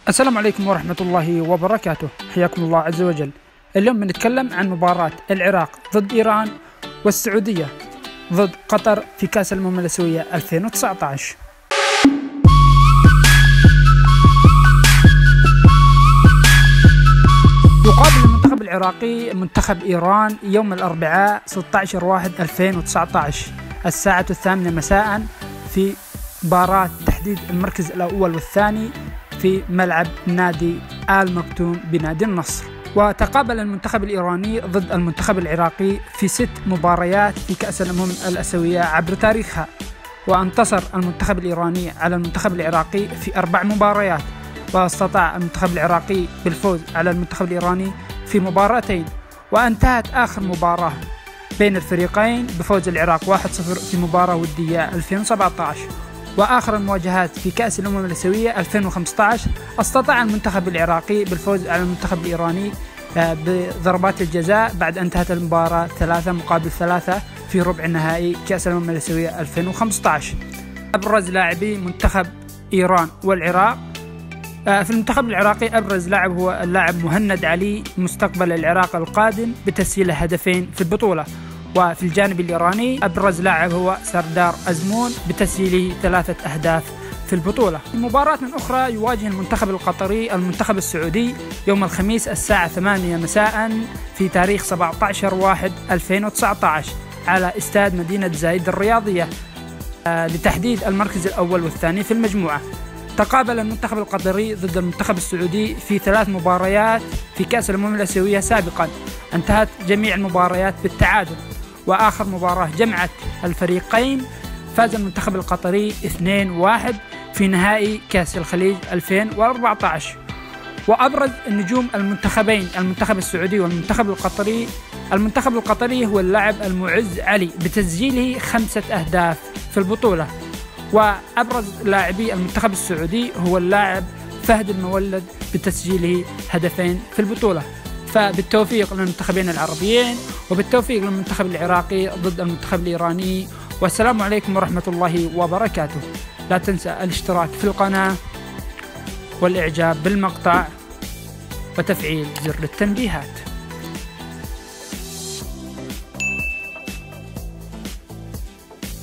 السلام عليكم ورحمة الله وبركاته، حياكم الله عز وجل. اليوم بنتكلم عن مباراة العراق ضد إيران والسعودية ضد قطر في كأس الأمم الآسيوية 2019. يقابل المنتخب العراقي منتخب إيران يوم الأربعاء 16/1/2019 الساعة 8 مساء في مباراة تحديد المركز الأول والثاني في ملعب نادي آل مكتوم بنادي النصر. وتقابل المنتخب الإيراني ضد المنتخب العراقي في 6 مباريات في كأس الأمم الآسيوية عبر تاريخها، وانتصر المنتخب الإيراني على المنتخب العراقي في 4 مباريات، واستطاع المنتخب العراقي بالفوز على المنتخب الإيراني في 2 مباراتين. وانتهت آخر مباراة بين الفريقين بفوز العراق 1-0 في مباراة ودية 2017. وآخر المواجهات في كأس الأمم الآسيوية 2015 استطاع المنتخب العراقي بالفوز على المنتخب الإيراني بضربات الجزاء بعد أن انتهت المباراة 3-3 في ربع نهائي كأس الأمم الآسيوية 2015. أبرز لاعبي منتخب إيران والعراق. في المنتخب العراقي أبرز لاعب هو اللاعب مهند علي مستقبل العراق القادم بتسجيل 2 هدفين في البطولة. وفي الجانب الإيراني أبرز لاعب هو سردار أزمون بتسجيله 3 أهداف في البطولة. في مباراة أخرى يواجه المنتخب القطري المنتخب السعودي يوم الخميس الساعة 8 مساء في تاريخ 17/1/2019 على استاد مدينة زايد الرياضية لتحديد المركز الأول والثاني في المجموعة. تقابل المنتخب القطري ضد المنتخب السعودي في 3 مباريات في كأس الأمم الآسيوية سابقا، انتهت جميع المباريات بالتعادل. وآخر مباراة جمعت الفريقين فاز المنتخب القطري 2-1 في نهائي كأس الخليج 2014. وأبرز النجوم المنتخبين المنتخب السعودي والمنتخب القطري. المنتخب القطري هو اللاعب المعز علي بتسجيله 5 أهداف في البطولة. وأبرز لاعبي المنتخب السعودي هو اللاعب فهد المولد بتسجيله 2 هدفين في البطولة. فبالتوفيق للمنتخبين العربيين، وبالتوفيق للمنتخب العراقي ضد المنتخب الإيراني، والسلام عليكم ورحمة الله وبركاته. لا تنسى الاشتراك في القناة والإعجاب بالمقطع وتفعيل زر التنبيهات.